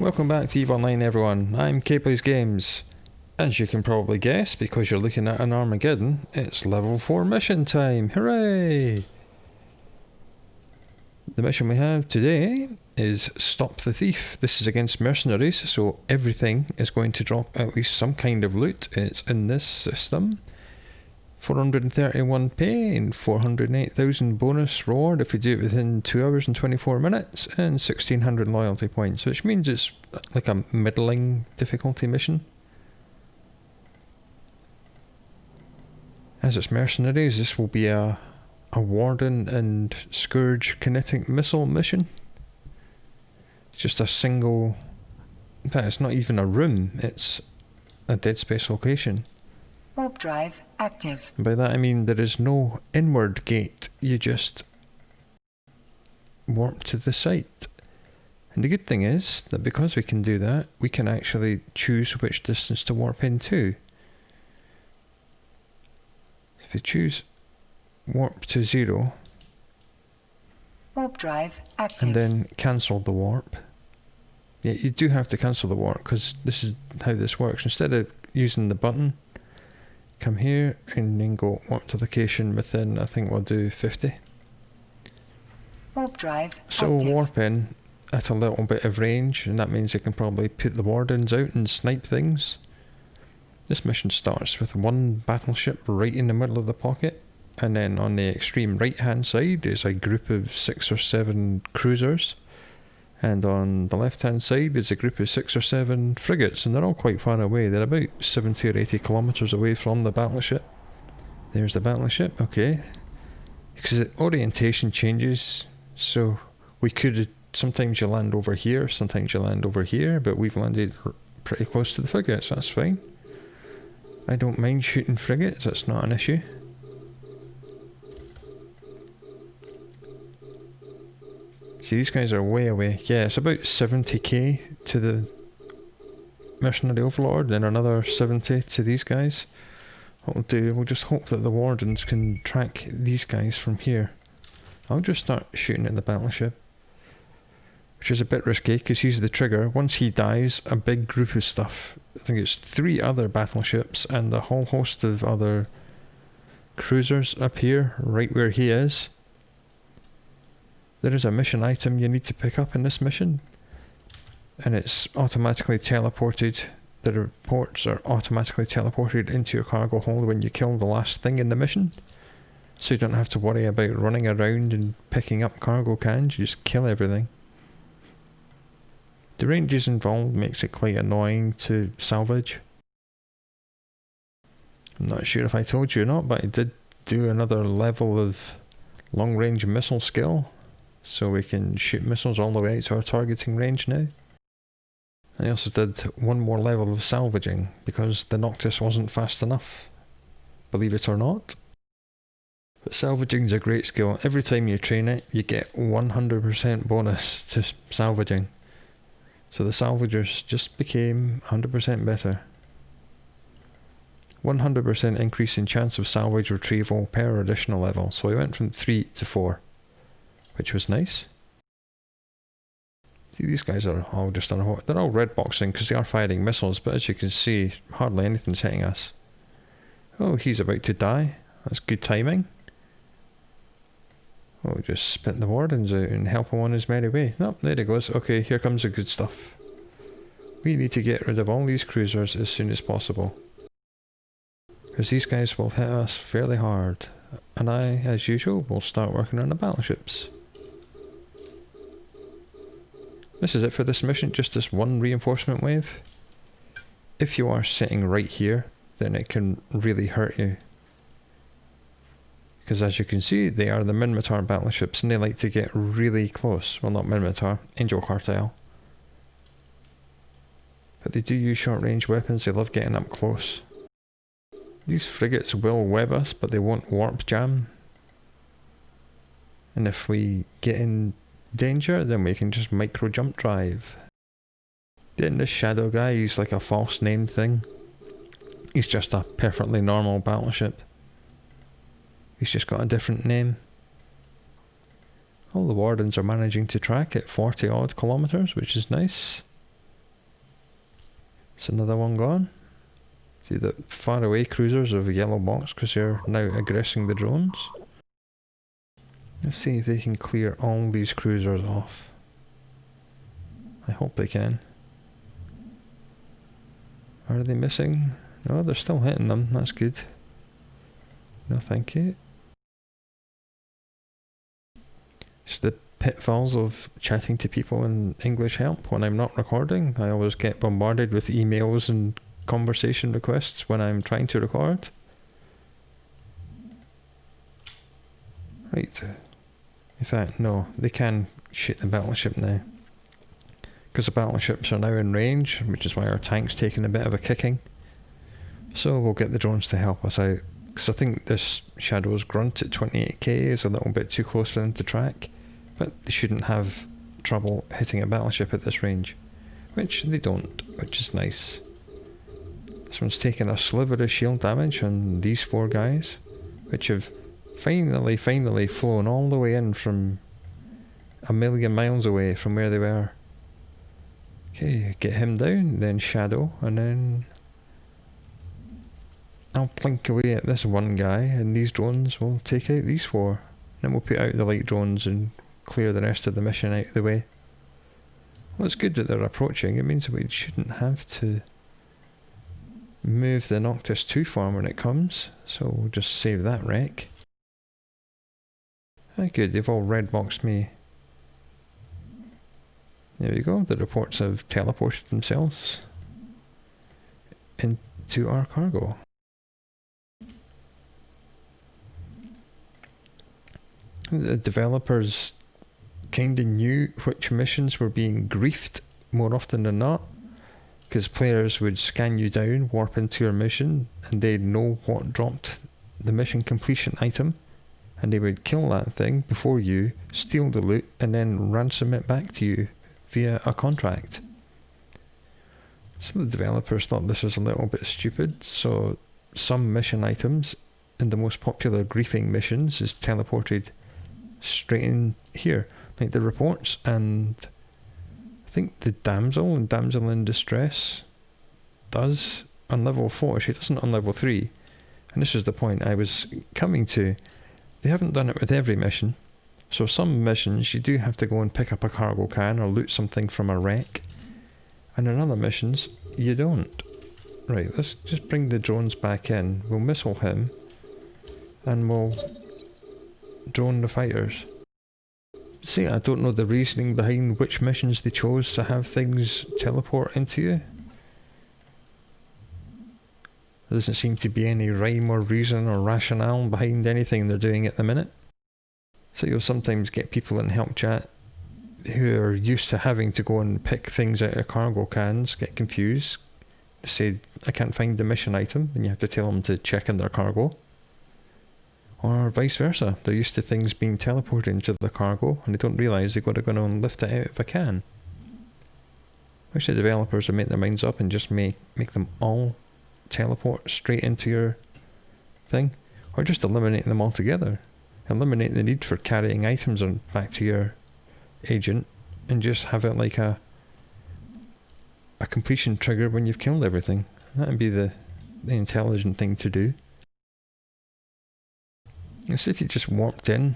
welcome back to EVE Online everyone, I'm Kplays Games. As you can probably guess, because you're looking at an Armageddon, it's level 4 mission time, hooray! The mission we have today is Stop the Thief. This is against mercenaries, so everything is going to drop at least some kind of loot. It's in this system. 431p and 408,000 bonus reward if you do it within 2 hours and 24 minutes, and 1600 loyalty points, which means it's like a middling difficulty mission. As it's mercenaries, this will be a Warden and Scourge kinetic missile mission. It's just a single, in fact it's not even a room, it's a dead space location. Warp drive active. And by that I mean there is no inward gate, you just warp to the site. And the good thing is that because we can do that, we can actually choose which distance to warp into. If you choose warp to 0, warp drive active, and then cancel the warp. Yeah, you do have to cancel the warp because this is how this works. Instead of using the button, come here and then go warp to location within, I think we'll do 50. Warp drive So active. we'll warp in at a little bit of range, and that means you can probably put the wardens out and snipe things. This mission starts with one battleship right in the middle of the pocket, and then on the extreme right hand side is a group of 6 or 7 cruisers, and on the left hand side is a group of 6 or 7 frigates, and they're all quite far away. They're about 70 or 80 kilometres away from the battleship. There's the battleship, okay. Because the orientation changes, so we could, sometimes you land over here, sometimes you land over here, but we've landed pretty close to the frigates, that's fine. I don't mind shooting frigates, that's not an issue. See, these guys are way away. Yeah, it's about 70k to the mercenary overlord, and another 70 to these guys. What we'll do, we'll just hope that the wardens can track these guys from here. I'll just start shooting at the battleship, which is a bit risky because he's the trigger. Once he dies, a big group of stuff, I think it's 3 other battleships and a whole host of other cruisers appear right where he is. There is a mission item you need to pick up in this mission, and it's automatically teleported. The reports are automatically teleported into your cargo hold when you kill the last thing in the mission, so you don't have to worry about running around and picking up cargo cans. You just kill everything. The ranges involved makes it quite annoying to salvage. I'm not sure if I told you or not, but I did do another level of long range missile skill, so we can shoot missiles all the way out to our targeting range now. I also did one more level of salvaging because the Noctis wasn't fast enough, believe it or not. But salvaging is a great skill. Every time you train it, you get 100% bonus to salvaging. So the salvagers just became 100% better. 100% increase in chance of salvage retrieval per additional level. So we went from 3 to 4. Which was nice. See, these guys are all just on a, they're all red boxing because they are firing missiles, but as you can see, hardly anything's hitting us. Oh, he's about to die. That's good timing. Oh, just spit the wardens out and help him on his merry way. Oh, there he goes. Okay, here comes the good stuff. We need to get rid of all these cruisers as soon as possible, because these guys will hit us fairly hard. And I, as usual, will start working on the battleships. This is it for this mission, just this one reinforcement wave. If you are sitting right here, then it can really hurt you. Because as you can see, they are the Minotaur battleships, and they like to get really close. Well, not Minotaur, Angel Cartel. But they do use short range weapons, they love getting up close. These frigates will web us, but they won't warp jam. And if we get in danger, then we can just micro jump drive. Then this shadow guy, he's like a false name thing. He's just a perfectly normal battleship. He's just got a different name. All the wardens are managing to track at 40 odd kilometres, which is nice. It's another one gone. See the far away cruisers of a yellow box because they're now aggressing the drones. Let's see if they can clear all these cruisers off. I hope they can. Are they missing? No, they're still hitting them. That's good. No, thank you. It's the pitfalls of chatting to people in English help when I'm not recording. I always get bombarded with emails and conversation requests when I'm trying to record. Right. In fact, no, they can shoot the battleship now. Because the battleships are now in range, which is why our tank's taking a bit of a kicking. So we'll get the drones to help us out. Because I think this Shadow's grunt at 28k is a little bit too close for them to track. But they shouldn't have trouble hitting a battleship at this range. Which they don't, which is nice. This one's taken a sliver of shield damage on these 4 guys. Which have finally flown all the way in from a million miles away from where they were. Okay, get him down, then Shadow, and then I'll plink away at this one guy, and these drones will take out these 4. Then we'll put out the light drones and clear the rest of the mission out of the way. Well, it's good that they're approaching. It means that we shouldn't have to move the Noctis too far when it comes, so we'll just save that wreck. Ah, good, they've all red boxed me. There we go, the reports have teleported themselves into our cargo. The developers kinda knew which missions were being griefed more often than not, because players would scan you down, warp into your mission, and they'd know what dropped the mission completion item, and they would kill that thing before you, steal the loot, and then ransom it back to you via a contract. So the developers thought this was a little bit stupid, so some mission items in the most popular griefing missions is teleported straight in here, like the reports, and I think the damsel and damsel in distress does on level 4, she doesn't on level 3, and this is the point I was coming to. They haven't done it with every mission. So some missions you do have to go and pick up a cargo can or loot something from a wreck, and in other missions you don't. Right, let's just bring the drones back in. We'll missile him and we'll drone the fighters. See, I don't know the reasoning behind which missions they chose to have things teleport into you. There doesn't seem to be any rhyme or reason or rationale behind anything they're doing at the minute. So you'll sometimes get people in help chat who are used to having to go and pick things out of cargo cans, get confused. They say, I can't find the mission item, and you have to tell them to check in their cargo. Or vice versa, they're used to things being teleported into the cargo, and they don't realise they've got to go and lift it out of a can. I wish the developers would make their minds up and just make them all teleport straight into your thing, or just eliminate them altogether. Eliminate the need for carrying items on back to your agent, and just have it like a completion trigger when you've killed everything. That would be the intelligent thing to do. So if you just warped in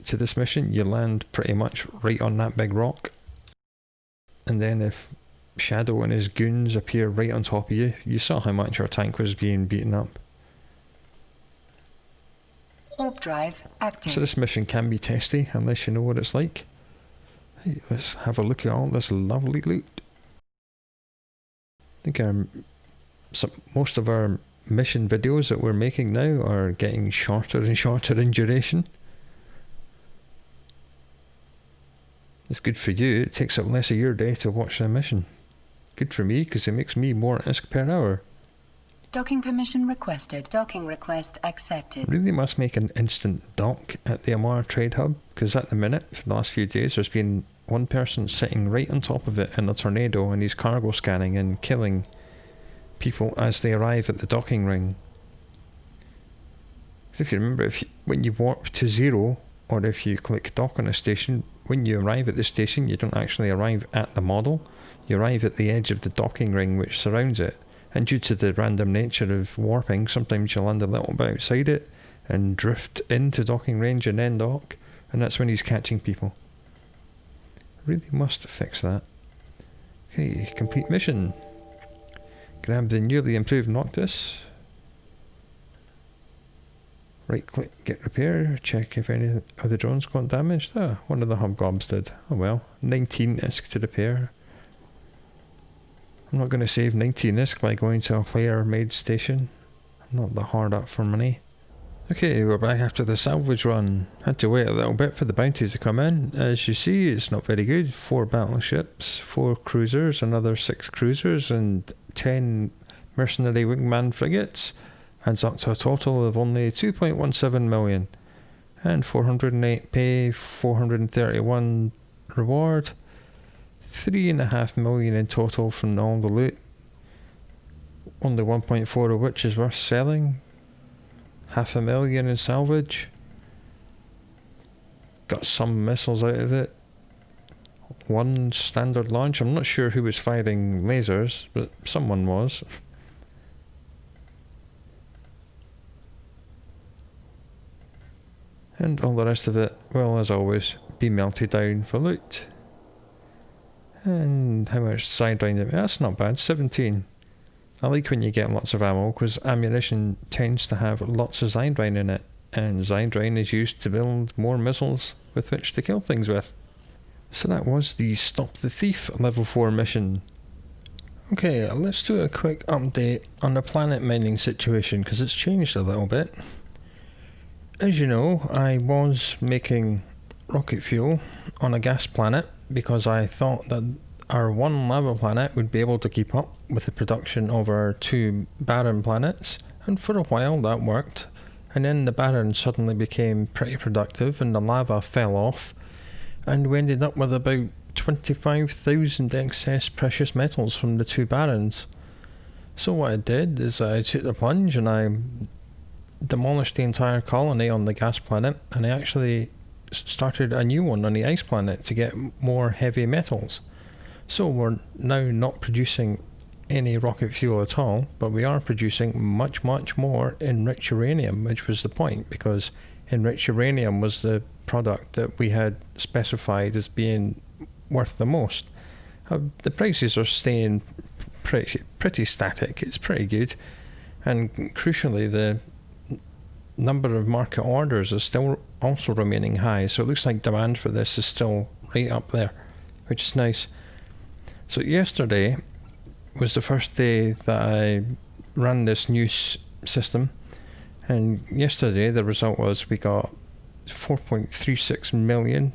to this mission, you land pretty much right on that big rock, and then if Shadow and his goons appear right on top of you, you saw how much our tank was being beaten up. Warp drive active. So this mission can be testy unless you know what it's like. Hey, let's have a look at all this lovely loot. I think most of our mission videos that we're making now are getting shorter and shorter in duration. It's good for you, it takes up less of your day to watch a mission. Good for me, because it makes me more ISK per hour. Docking permission requested. Docking request accepted. Really must make an instant dock at the Amar Trade Hub, because at the minute, for the last few days, there's been one person sitting right on top of it in a tornado, and he's cargo scanning and killing people as they arrive at the docking ring. If you remember, when you warp to 0, or if you click dock on a station, when you arrive at the station, you don't actually arrive at the model. you arrive at the edge of the docking ring which surrounds it, and due to the random nature of warping, sometimes you land a little bit outside it and drift into docking range and then dock, and that's when he's catching people. Really must fix that. Okay, complete mission. Grab the newly improved Noctis. Right click, get repair, check if any of the drones got damaged. Ah, one of the hubgobs did. Oh well, 19 ISK to repair. I'm not going to save 19 ISK by going to a player-made station. I'm not that hard up for money. Okay, we're back after the salvage run. Had to wait a little bit for the bounties to come in. As you see, it's not very good. 4 battleships, 4 cruisers, another 6 cruisers, and 10 mercenary wingman frigates. Adds up to a total of only 2.17 million. And 408 pay, 431 reward. 3.5 million in total from all the loot. Only 1.4 of which is worth selling. 500,000 in salvage. Got some missiles out of it. 1 standard launch. I'm not sure who was firing lasers, but someone was. And all the rest of it, well, as always, be melted down for loot. And how much sidewind? That's not bad, 17. I like when you get lots of ammo, because ammunition tends to have lots of sidewind in it, and sidewind is used to build more missiles with which to kill things with. So that was the Stop the Thief level 4 mission. Okay, let's do a quick update on the planet mining situation, because it's changed a little bit. As you know, I was making rocket fuel on a gas planet because I thought that our one lava planet would be able to keep up with the production of our 2 barren planets, and for a while that worked, and then the barren suddenly became pretty productive and the lava fell off, and we ended up with about 25,000 excess precious metals from the 2 barrens. So what I did is I took the plunge and I demolished the entire colony on the gas planet, and I actually started a new one on the ice planet to get more heavy metals. So we're now not producing any rocket fuel at all, but we are producing much more enriched uranium, which was the point, because enriched uranium was the product that we had specified as being worth the most. The prices are staying pretty static. It's pretty good, and crucially the number of market orders is still also remaining high, so it looks like demand for this is still right up there, which is nice. So yesterday was the first day that I ran this new system, and yesterday the result was we got 4.36 million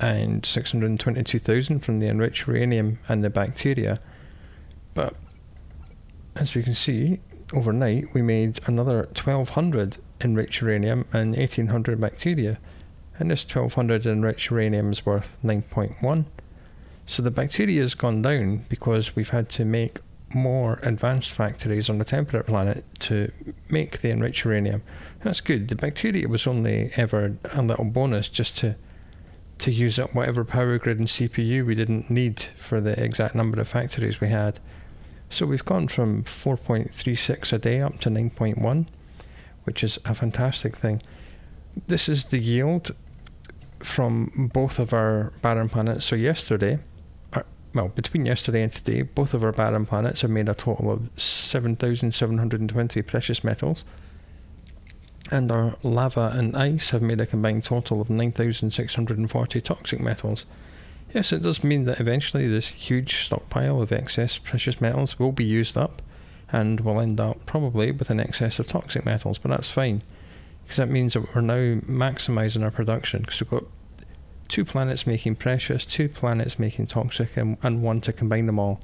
and 622,000 from the enriched uranium and the bacteria. But as we can see, overnight we made another 1,200 enriched uranium and 1,800 bacteria, and this 1,200 enriched uranium is worth 9.1. So the bacteria has gone down because we've had to make more advanced factories on the temperate planet to make the enriched uranium. That's good. The bacteria was only ever a little bonus just to use up whatever power grid and CPU we didn't need for the exact number of factories we had. So we've gone from 4.36 a day up to 9.1, which is a fantastic thing. This is the yield from both of our barren planets. So yesterday, between yesterday and today, both of our barren planets have made a total of 7,720 precious metals, and our lava and ice have made a combined total of 9,640 toxic metals. Yes, it does mean that eventually this huge stockpile of excess precious metals will be used up, and we'll end up probably with an excess of toxic metals, but that's fine, because that means that we're now maximising our production, because we've got 2 planets making precious, 2 planets making toxic, and 1 to combine them all.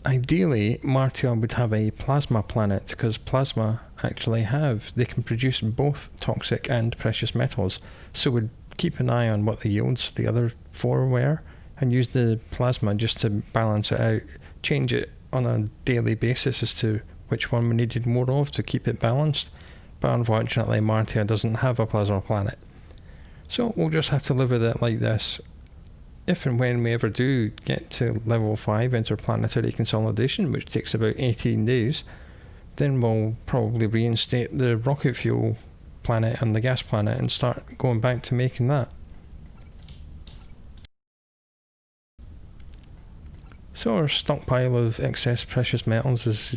Ideally, Martia would have a plasma planet, because plasma actually they can produce both toxic and precious metals, so we'd keep an eye on what the yields of the other 4 were, and use the plasma just to balance it out, change it on a daily basis as to which one we needed more of to keep it balanced. But unfortunately Martia doesn't have a plasma planet, so we'll just have to live with it like this. if and when we ever do get to level 5 interplanetary consolidation, which takes about 18 days, then we'll probably reinstate the rocket fuel planet and the gas planet and start going back to making that. So our stockpile of excess precious metals is,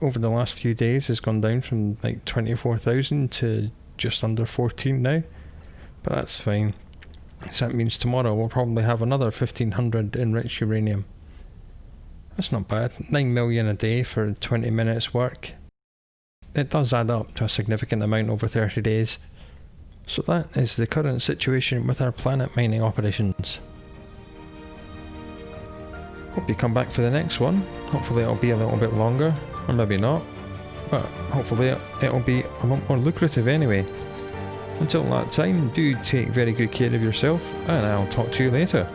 over the last few days, has gone down from like 24,000 to just under 14 now, but that's fine. So that means tomorrow we'll probably have another 1,500 enriched uranium. That's not bad. 9 million a day for 20 minutes work. It does add up to a significant amount over 30 days. So that is the current situation with our planet mining operations. Hope you come back for the next one. Hopefully it'll be a little bit longer, or maybe not, but hopefully it'll be a lot more lucrative anyway. Until that time, do take very good care of yourself, and I'll talk to you later.